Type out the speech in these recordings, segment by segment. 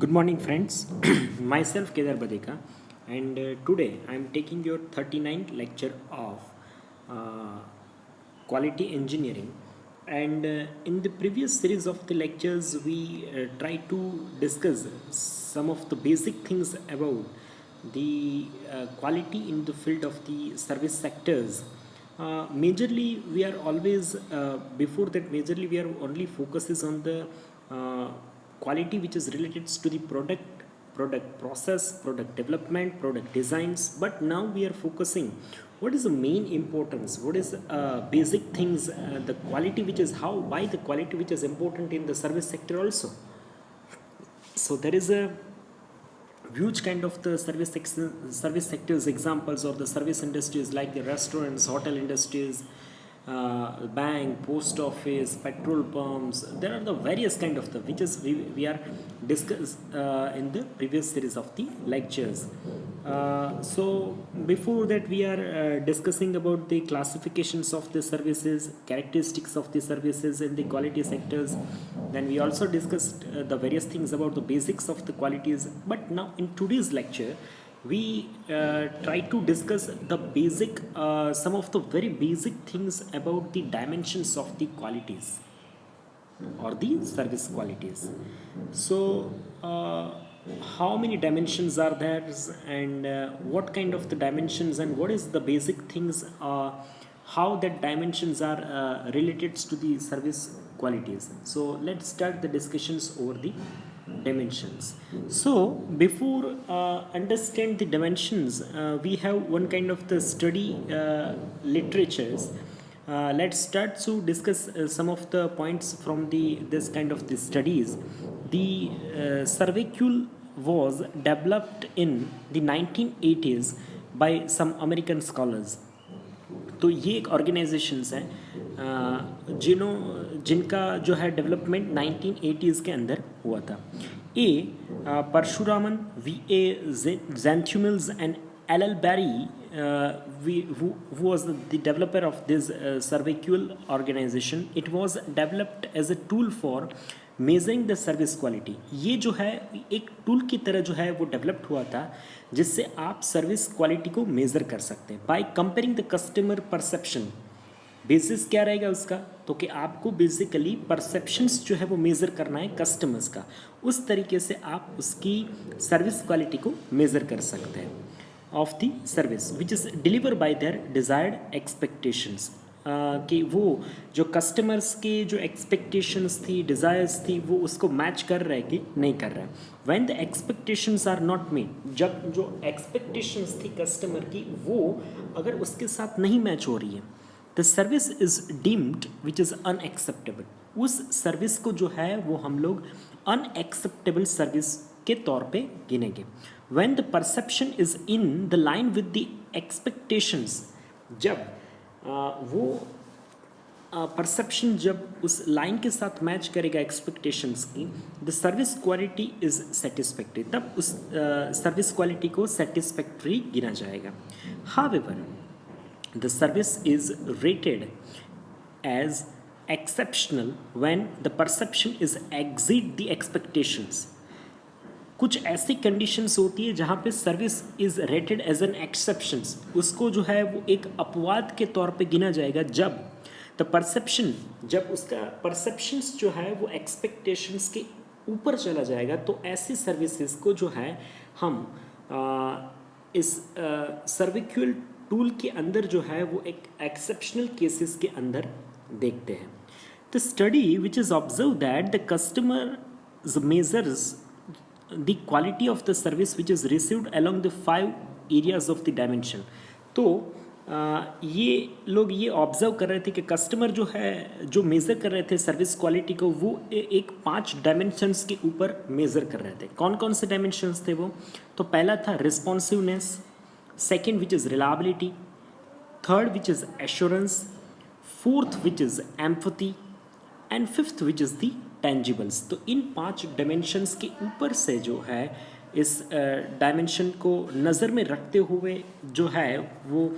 Good morning, friends. Myself Kedar Badeka, and today I am taking your 39th lecture of uh, quality engineering. And in the previous series of the lectures, we try to discuss some of the basic things about the quality in the field of the service sectors. Majorly, we are always before that. Majorly, we are only focuses on the uh, quality which is related to the product process, product development, product designs. But now we are focusing what is the main importance, what is basic things, the quality which is how why the quality which is important in the service sector also. So there is a huge kind of the service sectors examples or the service industries like the restaurants, hotel industries, bank, post office, petrol pumps. There are the various kind of the which is we are discussed in the previous series of the lectures. So before that we are discussing about the classifications of the services, characteristics of the services in the quality sectors. Then we also discussed the various things about the basics of the qualities. But now in today's lecture we try to discuss the basic some of the very basic things about the dimensions of the qualities or the service qualities. So how many dimensions are there, and what kind of the dimensions, and what is the basic things, how that dimensions are related to the service qualities. So let's start the discussions over the dimensions. So before understand the dimensions, we have one kind of the study literatures. Let's start to discuss some of the points from the this kind of the studies. The cervicule was developed in the 1980s by some American scholars. तो ये एक organisations हैं जिनका जो है development 1980s के अंदर हुआ था. A Parasuraman, V A Zeithaml and L L Berry who was the developer of this cervicule organization. It was developed as a tool for measuring the service quality. ये जो है एक टूल की तरह जो है वो डेवलप्ड हुआ था जिससे आप सर्विस क्वालिटी को मेज़र कर सकते हैं by comparing the customer perception. Basis क्या रहेगा उसका, तो कि आपको बेसिकली परसेप्शंस जो है वो मेज़र करना है कस्टमर्स का. उस तरीके से आप उसकी सर्विस क्वालिटी को मेज़र कर सकते हैं of the service which is deliver bye there desired expectations. कि वो जो कस्टमर्स के जो एक्सपेक्टेशंस थी, डिज़ायर्स थी, वो उसको मैच कर रहा है कि नहीं कर रहा है. When the expectations are not met, जब जो एक्सपेक्टेशंस थी कस्टमर की वो अगर उसके साथ नहीं मैच हो रही है, the service is deemed which is unacceptable. उस सर्विस को जो है वो हम लोग अनएक्सेप्टेबल सर्विस के तौर पे गिनेंगे. When the perception is in the line with the expectations, जब वो परसेप्शन जब उस लाइन के साथ मैच करेगा एक्सपेक्टेशंस की, the service quality is satisfactory, तब उस सर्विस क्वालिटी को सेटिस्फैक्ट्री गिना जाएगा. However the service is rated as exceptional when the perception is exceed the expectations. कुछ ऐसी कंडीशंस होती है जहाँ पे service is rated as an exceptions, उसको जो है वो एक अपवाद के तौर पे गिना जाएगा जब द परसेप्शन, जब उसका परसेप्शंस जो है वो एक्सपेक्टेशंस के ऊपर चला जाएगा. तो ऐसी सर्विसेज को जो है हम इस सर्विक्यूल टूल के अंदर जो है वो एक एक्सेप्शनल केसेस के अंदर देखते हैं. The study which is observe that the customer measures the quality of the service which is received along the 5 areas of the dimension. तो ये लोग ये ऑब्जर्व कर रहे थे कि कस्टमर जो है जो मेज़र कर रहे थे सर्विस क्वालिटी को वो एक 5 डायमेंशंस के ऊपर मेज़र कर रहे थे. कौन कौन से डायमेंशंस थे वो, तो पहला था responsiveness, second which is reliability, third which is assurance, fourth which is empathy and fifth which is the tangibles. तो इन 5 डायमेंशंस के ऊपर से जो है इस डायमेंशन को नज़र में रखते हुए जो है वो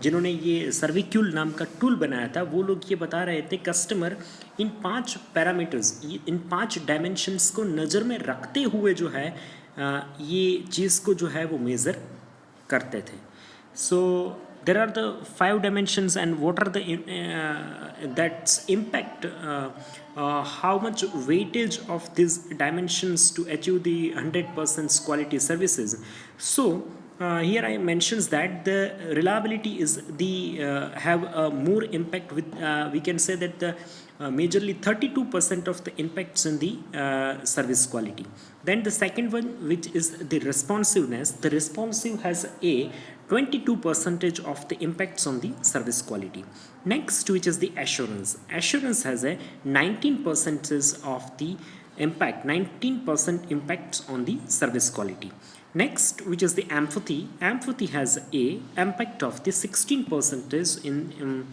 जिन्होंने ये सर्विक्यूल नाम का टूल बनाया था वो लोग ये बता रहे थे customer in 5 parameters, in 5 dimensions को नज़र में रखते हुए जो है ये चीज़ को जो है वो मेज़र करते थे. So there are the 5 dimensions, and what are the that's impact, how much weightage of these dimensions to achieve the 100% quality services. So here I mentions that the reliability is the have a more impact with we can say that the majorly 32% of the impacts in the service quality. Then the second one, which is the responsiveness, the responsive has a 22% of the impacts on the service quality. Next, which is the assurance. Assurance has a 19% of the impact, 19% impacts on the service quality. Next, which is the empathy. Empathy has a impact of the 16% in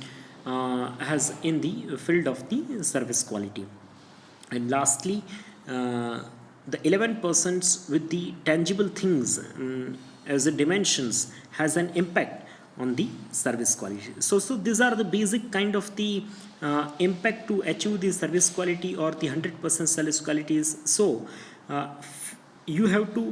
has in the field of the service quality. And lastly, the 11% with the tangible things as the dimensions has an impact on the service quality. So these are the basic kind of the impact to achieve the service quality or the 100% service qualities. So you have to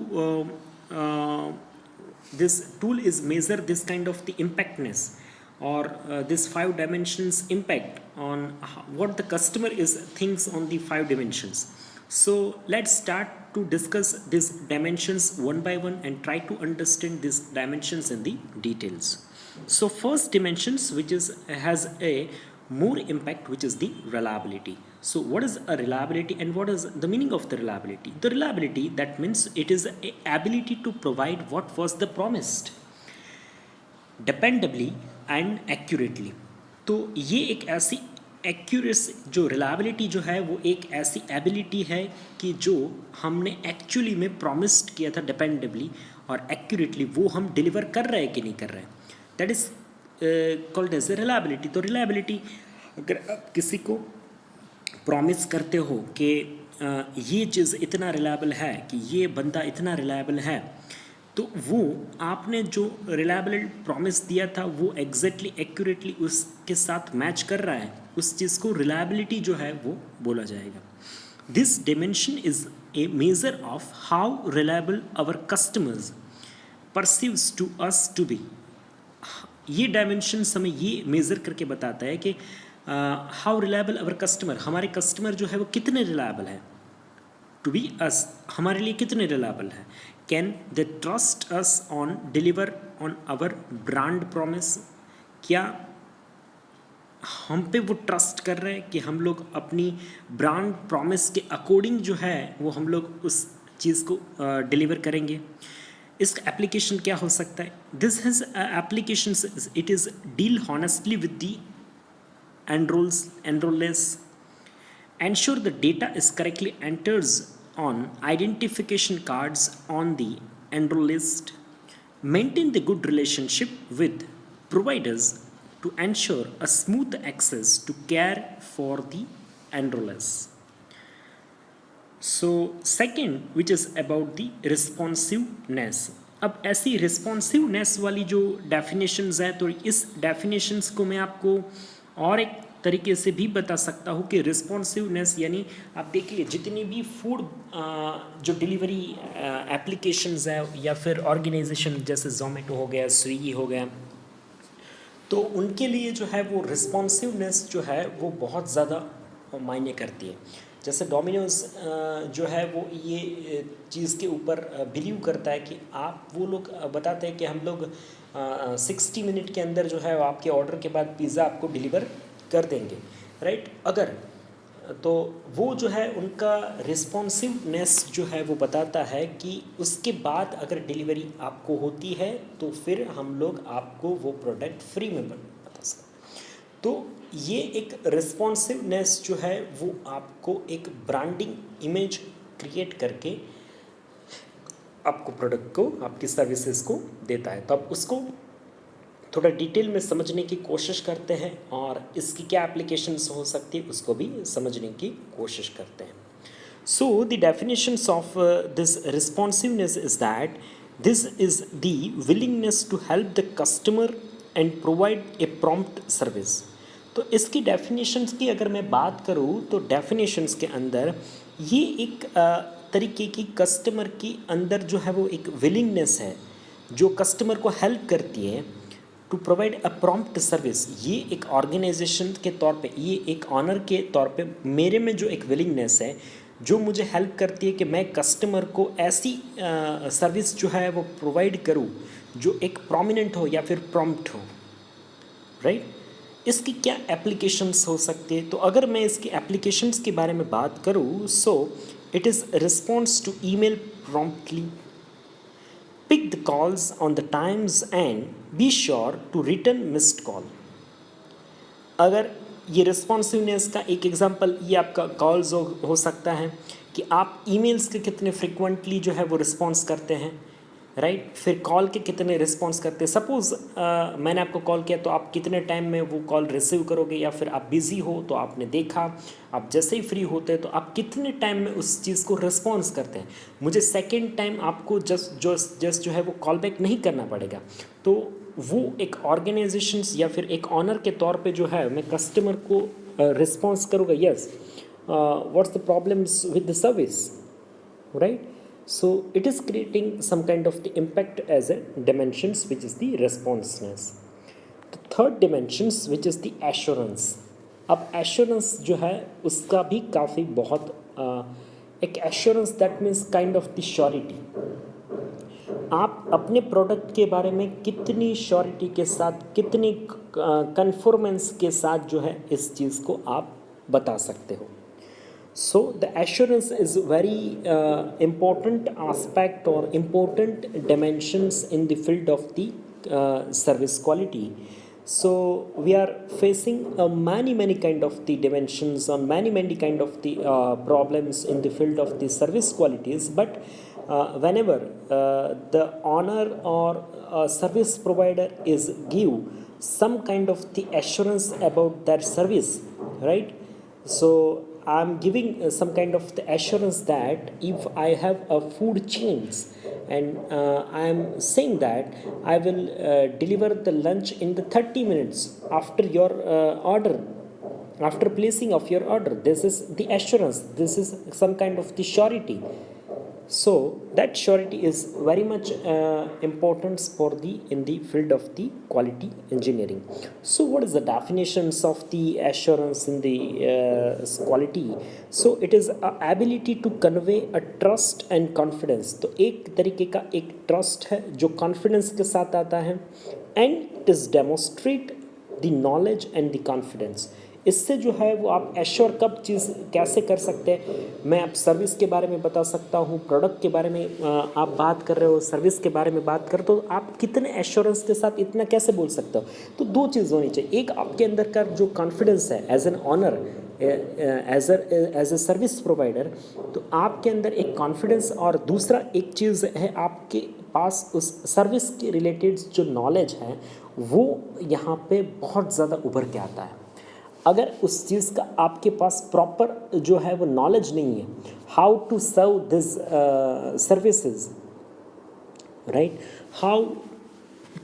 this tool is measure this kind of the impactness or this 5 dimensions impact on what the customer is thinks on the 5 dimensions. So let's start to discuss these dimensions one by one and try to understand these dimensions in the details. So first dimensions, which is has a more impact, which is the reliability. So what is a reliability and what is the meaning of the reliability? The reliability, that means it is a ability to provide what was the promised dependably and accurately. तो ये एक ऐसी accuracy, जो reliability जो है वो एक ऐसी एबिलिटी है कि जो हमने एक्चुअली में प्रॉमिस्ड किया था डिपेंडेबली और एक्यूरेटली वो हम डिलीवर कर रहे हैं कि नहीं कर रहे हैं, that is called as a reliability. तो रिलायबिलिटी, अगर आप किसी को प्रॉमिस करते हो कि ये चीज़ इतना रिलायबल है, कि ये बंदा इतना रिलायबल है, तो वो आपने जो रिलायबल प्रॉमिस दिया था वो एग्जैक्टली एक्यूरेटली उसके साथ मैच कर रहा है, उस चीज़ को रिलायबिलिटी जो है वो बोला जाएगा. This dimension is a measure of how reliable our customers perceives to us to be. ये डायमेंशन हमें ये मेज़र करके बताता है कि हाउ रिलायबल आवर कस्टमर, हमारे कस्टमर जो है वो कितने रिलायबल है, टू बी अस, हमारे लिए कितने रिलायबल है. Can they trust us on deliver on our brand promise, क्या हम पे वो ट्रस्ट कर रहे हैं कि हम लोग अपनी ब्रांड प्रॉमिस के अकॉर्डिंग जो है वो हम लोग उस चीज़ को डिलीवर करेंगे. इसका एप्लीकेशन क्या हो सकता है? This has application, it is deal honestly with the enrollees, ensure the data is correctly entered on identification cards on the enroll list, maintain the good relationship with providers to ensure a smooth access to care for the enrollees. So second, which is about the responsiveness. अब ऐसी responsiveness वाली जो definitions है, तो इस definitions को मैं आपको और एक तरीके से भी बता सकता हूँ कि रिस्पॉन्सिवनेस यानी आप देखिए जितनी भी फूड जो डिलीवरी एप्लीकेशंस है या फिर ऑर्गेनाइजेशन जैसे जोमेटो हो गया, स्विगी हो गया, तो उनके लिए जो है वो रिस्पॉन्सिवनेस जो है वो बहुत ज़्यादा मायने करती है. जैसे डोमिनोज जो है वो ये चीज़ के ऊपर बिलीव करता है कि आप, वो लोग बताते हैं कि हम लोग 60 मिनट के अंदर जो है आपके ऑर्डर के बाद पिज़्ज़ा आपको डिलीवर कर देंगे, राइट. अगर तो वो जो है उनका रिस्पॉन्सिवनेस जो है वो बताता है कि उसके बाद अगर डिलीवरी आपको होती है तो फिर हम लोग आपको वो प्रोडक्ट फ्री में बता सकते. तो ये एक रिस्पॉन्सिवनेस जो है वो आपको एक ब्रांडिंग इमेज क्रिएट करके आपको प्रोडक्ट को, आपकी सर्विसेज को देता है. तो आप उसको थोड़ा डिटेल में समझने की कोशिश करते हैं और इसकी क्या एप्लीकेशंस हो सकती है उसको भी समझने की कोशिश करते हैं. So the definitions of this responsiveness is that this is the willingness to help the customer and provide a prompt service. तो इसकी डेफिनेशंस की अगर मैं बात करूँ तो डेफिनेशंस के अंदर ये एक तरीके की कस्टमर की अंदर जो है वो एक विलिंगनेस है जो कस्टमर को हेल्प करती है to provide a prompt service. ये एक ऑर्गेनाइजेशन के तौर पे, ये एक ऑनर के तौर पे मेरे में जो एक विलिंगनेस है जो मुझे हेल्प करती है कि मैं कस्टमर को ऐसी सर्विस जो है वो प्रोवाइड करूँ जो एक प्रोमिनेंट हो या फिर प्रॉम्प्ट हो, राइट। इसकी क्या एप्लीकेशंस हो सकती है? तो अगर मैं इसकी एप्लीकेशंस के बारे में बात करूँ, so it is response to email promptly, pick the calls on the times and be sure to return missed call। अगर ये रिस्पॉन्सिवनेस का एक एग्जांपल ये आपका कॉल्स हो सकता है कि आप ईमेल्स के कितने फ्रिक्वेंटली जो है वो रिस्पॉन्स करते हैं, राइट। फिर कॉल के कितने रिस्पॉन्स करते हैं। सपोज़ मैंने आपको कॉल किया तो आप कितने टाइम में वो कॉल रिसीव करोगे, या फिर आप बिज़ी हो तो आपने देखा, आप जैसे ही फ्री होते हैं तो आप कितने टाइम में उस चीज़ को रिस्पॉन्स करते हैं। मुझे सेकेंड टाइम आपको जस्ट जो है वो कॉल बैक नहीं करना पड़ेगा। तो वो एक ऑर्गेनाइजेशंस या फिर एक ऑनर के तौर पे जो है मैं कस्टमर को रिस्पॉन्स करूँगा, yes what's the problems with the service, right. So it is creating some kind of the impact as a dimensions which is the responsiveness. The third dimensions which is the assurance। अब assurance जो है उसका भी काफ़ी बहुत एक assurance that means kind of the surety। आप अपने प्रोडक्ट के बारे में कितनी श्योरिटी के साथ, कितनी कन्फर्मेंस के साथ जो है इस चीज़ को आप बता सकते हो। So the assurance is very important aspect or important dimensions in the field of the service quality. So we are facing many kind of the dimensions on many kind of the problems in the field of the service qualities. But whenever the owner or service provider is give some kind of the assurance about their service, right? So I'm giving some kind of the assurance that if I have a food chains and I am saying that I will deliver the lunch in the 30 minutes after your order, after placing of your order, this is the assurance, this is some kind of the surety. So that surety is very much important for the in the field of the quality engineering. So what is the definitions of the assurance in the quality? So it is a ability to convey a trust and confidence। तो एक तरीके का एक trust है जो confidence के साथ आता है, and it is demonstrate the knowledge and the confidence। इससे जो है वो आप एश्योर कब चीज़ कैसे कर सकते हैं। मैं आप सर्विस के बारे में बता सकता हूँ, प्रोडक्ट के बारे में आप बात कर रहे हो, सर्विस के बारे में बात कर, तो आप कितने एश्योरेंस के साथ इतना कैसे बोल सकते हो। तो दो चीज़ होनी चाहिए, एक आपके अंदर का जो कॉन्फिडेंस है as an owner, as a service provider, तो आपके अंदर एक कॉन्फिडेंस, और दूसरा एक चीज़ है आपके पास उस सर्विस के रिलेटेड जो नॉलेज है वो यहाँ पे बहुत ज़्यादा उभर के आता है। अगर उस चीज़ का आपके पास प्रॉपर जो है वो नॉलेज नहीं है, how to serve this services, right, how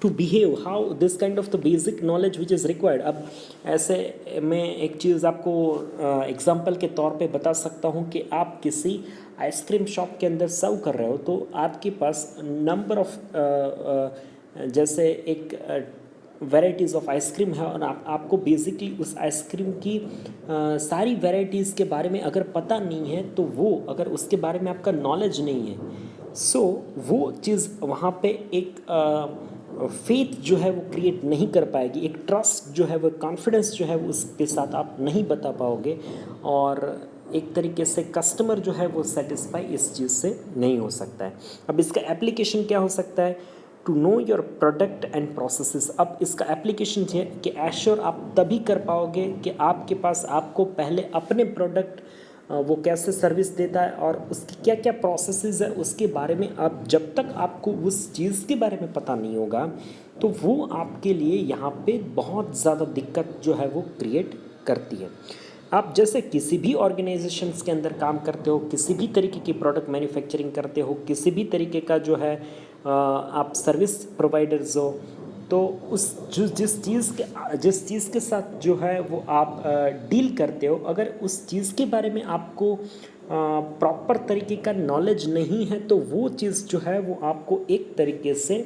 to behave, how this kind of the basic knowledge which is required. अब ऐसे मैं एक चीज़ आपको एग्जांपल के तौर पे बता सकता हूँ कि आप किसी आइसक्रीम शॉप के अंदर सर्व कर रहे हो, तो आपके पास नंबर ऑफ जैसे एक वैराइटीज़ ऑफ आइसक्रीम है, और आपको बेसिकली उस आइसक्रीम की सारी वैराइटीज़ के बारे में अगर पता नहीं है, तो वो अगर उसके बारे में आपका नॉलेज नहीं है, सो वो चीज़ वहाँ पे एक फेथ जो है वो क्रिएट नहीं कर पाएगी, एक ट्रस्ट जो है वो, कॉन्फिडेंस जो है वो उसके साथ आप नहीं बता पाओगे, और एक तरीके से कस्टमर जो है वो सेटिस्फाई इस चीज़ से नहीं हो सकता है। अब इसका एप्लीकेशन क्या हो सकता है, to know your product and processes. अब इसका एप्लीकेशन है कि एश्योर आप तभी कर पाओगे कि आपके पास, आपको पहले अपने प्रोडक्ट वो कैसे सर्विस देता है और उसकी क्या क्या प्रोसेसेस है उसके बारे में, आप जब तक आपको उस चीज़ के बारे में पता नहीं होगा तो वो आपके लिए यहाँ पे बहुत ज़्यादा दिक्कत जो है वो क्रिएट करती है। आप जैसे किसी भी ऑर्गेनाइजेशंस के अंदर काम करते हो, किसी भी तरीके की प्रोडक्ट मैन्युफैक्चरिंग करते हो, किसी भी तरीके का जो है आप सर्विस प्रोवाइडर्स हो, तो उस जो जिस चीज़ के साथ जो है वो आप डील करते हो, अगर उस चीज़ के बारे में आपको प्रॉपर तरीके का नॉलेज नहीं है तो वो चीज़ जो है वो आपको एक तरीके से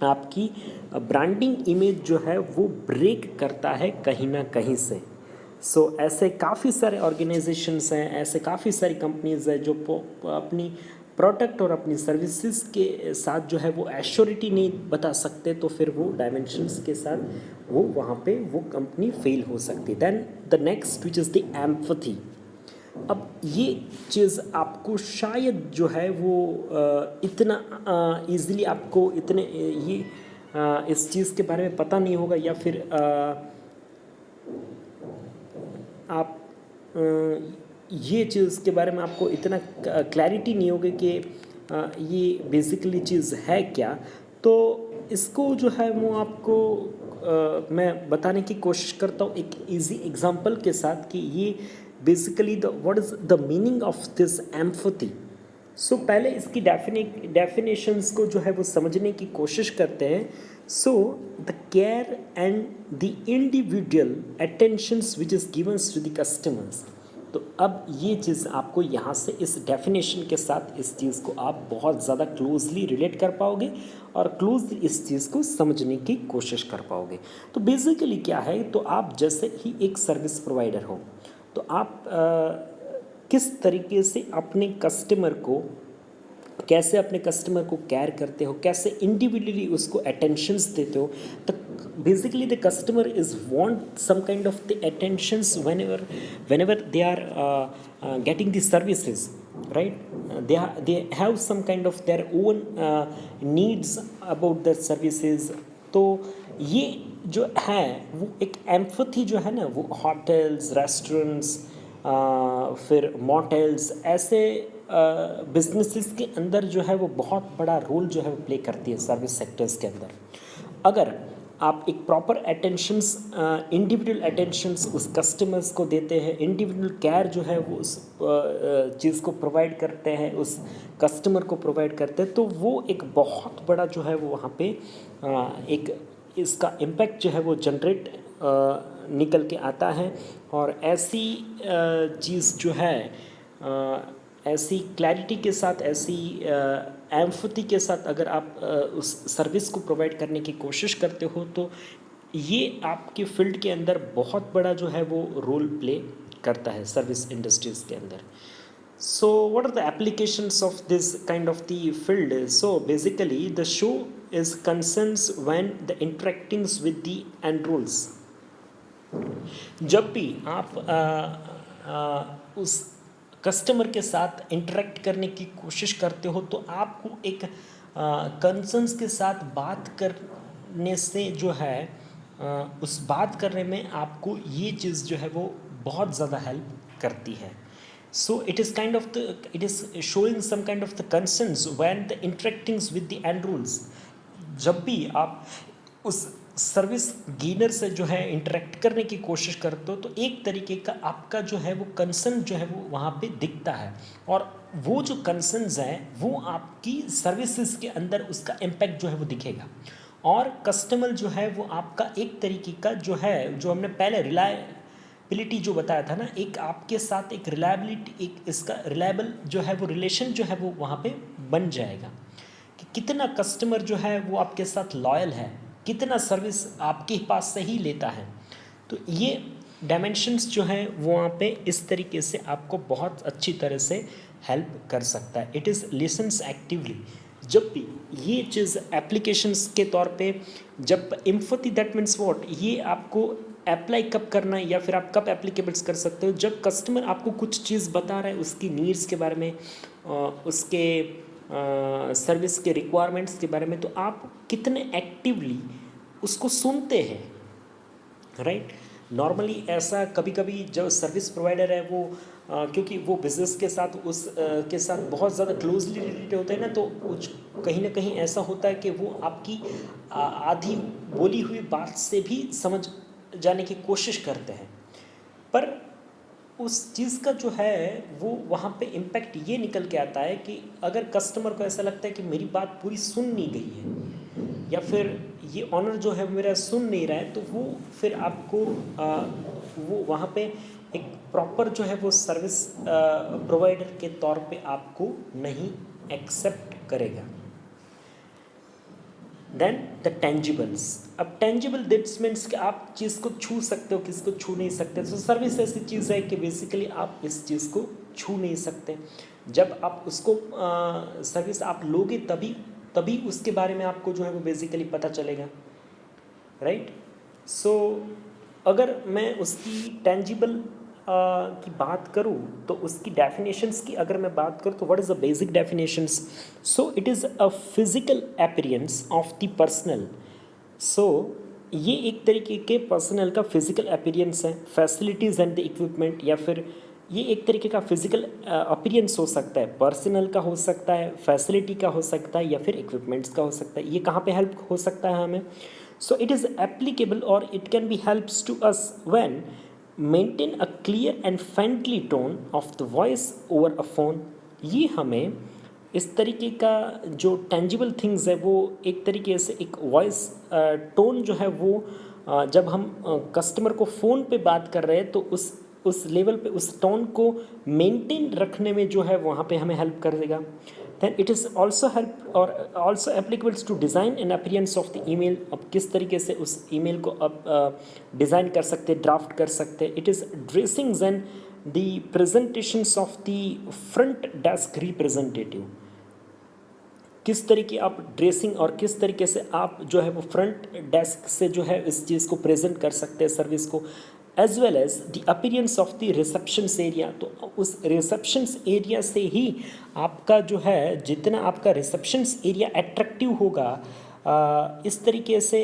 आपकी ब्रांडिंग इमेज जो है वो ब्रेक करता है कहीं ना कहीं से। ऐसे काफ़ी सारे ऑर्गेनाइजेशंस हैं, ऐसे काफ़ी सारी कंपनीज हैं जो अपनी प्रोडक्ट और अपनी सर्विसेज के साथ जो है वो एश्योरिटी नहीं बता सकते, तो फिर वो डायमेंशंस के साथ वो वहाँ पे वो कंपनी फेल हो सकती है। Then the next which is the empathy. अब ये चीज़ आपको शायद जो है वो इतना ईज़िली आपको इतने ये इस चीज़ के बारे में पता नहीं होगा, या फिर आप ये चीज़ के बारे में आपको इतना क्लैरिटी नहीं होगी कि ये बेसिकली चीज़ है क्या। तो इसको जो है वो आपको मैं बताने की कोशिश करता हूँ एक इजी एग्जांपल के साथ कि ये basically what is the meaning of this empathy. पहले इसकी डेफिनेशंस को जो है वो समझने की कोशिश करते हैं। The care and the individual attentions which is givens to the customers. तो अब ये चीज़ आपको यहाँ से इस डेफिनेशन के साथ इस चीज़ को आप बहुत ज़्यादा क्लोजली रिलेट कर पाओगे और क्लोजली इस चीज़ को समझने की कोशिश कर पाओगे। तो बेसिकली क्या है, तो आप जैसे ही एक सर्विस प्रोवाइडर हो, तो आप किस तरीके से अपने कस्टमर को कैसे अपने कस्टमर को केयर करते हो, कैसे इंडिविजुअली उसको अटेंशंस देते हो। तो basically the customer is want some kind of the attentions whenever they are getting the services, right? They have some kind of their own needs about their services। तो ये जो है वो एक एम्पैथी जो है ना, वो होटल्स, रेस्टोरेंट्स, फिर मोटेल्स, ऐसे बिजनेसेस के अंदर जो है वो बहुत बड़ा रोल जो है वो प्ले करती है सर्विस सेक्टर्स के अंदर। अगर आप एक प्रॉपर अटेंशंस, इंडिविजुअल अटेंशंस उस कस्टमर्स को देते हैं, इंडिविजुअल केयर जो है वो उस चीज़ को प्रोवाइड करते हैं, उस कस्टमर को प्रोवाइड करते हैं, तो वो एक बहुत बड़ा जो है वो वहाँ पे एक इसका इम्पैक्ट जो है वो जनरेट निकल के आता है। और ऐसी चीज़ जो है ऐसी क्लैरिटी के साथ, ऐसी एम्पैथी के साथ अगर आप उस सर्विस को प्रोवाइड करने की कोशिश करते हो, तो ये आपके फील्ड के अंदर बहुत बड़ा जो है वो रोल प्ले करता है सर्विस इंडस्ट्रीज़ के अंदर। What are the applications of this kind of the field? Basically the show is concerns when the interactings with the enrolls। जब भी आप उस कस्टमर के साथ इंटरेक्ट करने की कोशिश करते हो, तो आपको एक कंसर्न्स के साथ बात करने से जो है उस बात करने में आपको ये चीज़ जो है वो बहुत ज़्यादा हेल्प करती है। It is it is showing some kind of the concerns when the interactings with the end rules। जब भी आप उस सर्विस गेनर से जो है इंटरेक्ट करने की कोशिश करते हो, तो एक तरीके का आपका जो है वो कंसर्न जो है वो वहाँ पे दिखता है, और वो जो कंसर्न्स हैं वो आपकी सर्विसेज के अंदर उसका इम्पैक्ट जो है वो दिखेगा। और कस्टमर जो है वो आपका एक तरीके का जो है, जो हमने पहले रिलायबिलिटी जो बताया था ना, एक आपके साथ एक रिलायबिलिटी, एक इसका रिलायबल जो है वो रिलेशन जो है वो वहाँ पे बन जाएगा कि कितना कस्टमर जो है वो आपके साथ लॉयल है, कितना सर्विस आपके पास से ही लेता है। तो ये डायमेंशंस जो है वो वहाँ पे इस तरीके से आपको बहुत अच्छी तरह से हेल्प कर सकता है। It is lessons actively. जब भी ये चीज़ एप्लीकेशंस के तौर पे, जब एम्पैथी, दैट मीन्स व्हाट, ये आपको अप्लाई कब करना है या फिर आप कब एप्लीकेबल्स कर सकते हो, जब कस्टमर आपको कुछ चीज़ बता रहा है उसकी नीड्स के बारे में, उसके सर्विस के रिक्वायरमेंट्स के बारे में, तो आप कितने एक्टिवली उसको सुनते हैं, राइट। नॉर्मली ऐसा कभी कभी जो सर्विस प्रोवाइडर है वो क्योंकि वो बिज़नेस के साथ के साथ बहुत ज़्यादा क्लोजली रिलेटेड होते हैं ना, तो कहीं ना कहीं ऐसा होता है कि वो आपकी आधी बोली हुई बात से भी समझ जाने की कोशिश करते हैं। पर उस चीज़ का जो है वो वहाँ पे इम्पैक्ट ये निकल के आता है कि अगर कस्टमर को ऐसा लगता है कि मेरी बात पूरी सुन नहीं गई है या फिर ये ऑनर जो है मेरा सुन नहीं रहा है, तो वो फिर आपको वो वहाँ पे एक प्रॉपर जो है वो सर्विस प्रोवाइडर के तौर पे आपको नहीं एक्सेप्ट करेगा। Then the tangibles. अब टेंजिबल दिट्स मीन्स कि आप चीज़ को छू सकते हो, किसको छू नहीं सकते। तो सर्विस ऐसी चीज़ है कि बेसिकली आप इस चीज़ को छू नहीं सकते। जब आप उसको सर्विस आप लोगे तभी तभी उसके बारे में आपको जो है वो बेसिकली पता चलेगा, राइट। सो अगर मैं उसकी टेंजिबल की बात करूँ तो उसकी डेफिनेशंस की अगर मैं बात करूँ तो what is the basic definitions. So it is a physical appearance of the personal. So ये एक तरीके के पर्सनल का फिजिकल अपीयरेंस है, फैसिलिटीज़ एंड द इक्विपमेंट, या फिर ये एक तरीके का फिजिकल अपीयरेंस हो सकता है, पर्सनल का हो सकता है, फैसिलिटी का हो सकता है, या फिर इक्विपमेंट्स का हो सकता है। ये कहाँ पे हेल्प हो सकता है हमें। सो इट इज़ एप्लीकेबल और it can be helps to us when maintain a clear and friendly tone of the voice over a phone. ये हमें इस तरीके का जो टेंजिबल थिंग्स है वो एक तरीके से एक वॉइस टोन जो है वो जब हम कस्टमर को फ़ोन पे बात कर रहे हैं तो उस लेवल पे उस टोन को मेंटेन रखने में जो है वहाँ पे हमें हेल्प कर देगा। Then it is also help और also applicables to design and appearance of the email. अब किस तरीके से उस ईमेल को अब डिज़ाइन कर सकते, ड्राफ्ट कर सकते। It is dressings and the presentations of the front desk representative. किस तरीके आप ड्रेसिंग और किस तरीके से आप जो है वो फ्रंट डेस्क से जो है इस चीज़ को प्रेजेंट कर सकते हैं सर्विस को, as well as the appearance of the receptions area. तो उस रिसेप्शंस एरिया से ही आपका जो है जितना आपका रिसेप्शंस एरिया एट्रैक्टिव होगा, इस तरीके से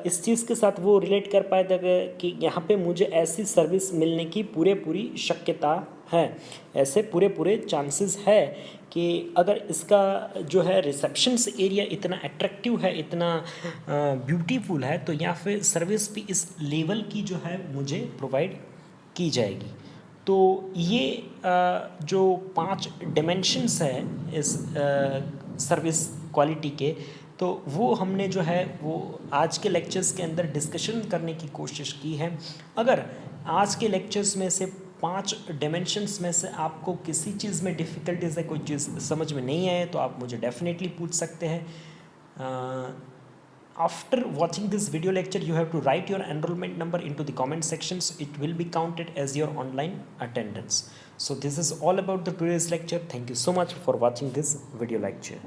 इस चीज़ के साथ वो रिलेट कर पाएगा कि यहाँ पे मुझे ऐसी सर्विस मिलने की पूरी शक्यता है, ऐसे पूरे चांसेस है कि अगर इसका जो है रिसेप्शंस एरिया इतना अट्रैक्टिव है, इतना ब्यूटीफुल है, तो या फिर सर्विस भी इस लेवल की जो है मुझे प्रोवाइड की जाएगी। तो ये जो 5 डिमेंशंस है इस सर्विस क्वालिटी के, तो वो हमने जो है वो आज के लेक्चर्स के अंदर डिस्कशन करने की कोशिश की है। अगर आज के लेक्चर्स में से 5 डिमेंशंस में से आपको किसी चीज़ में डिफ़िकल्टीज़ है, कोई चीज़ समझ में नहीं आए, तो आप मुझे डेफिनेटली पूछ सकते हैं। After watching this video lecture, you have to write your enrollment number into the comment sections. It will be counted as your online attendance. So this is all about the today's lecture. Thank you so much for watching this video lecture.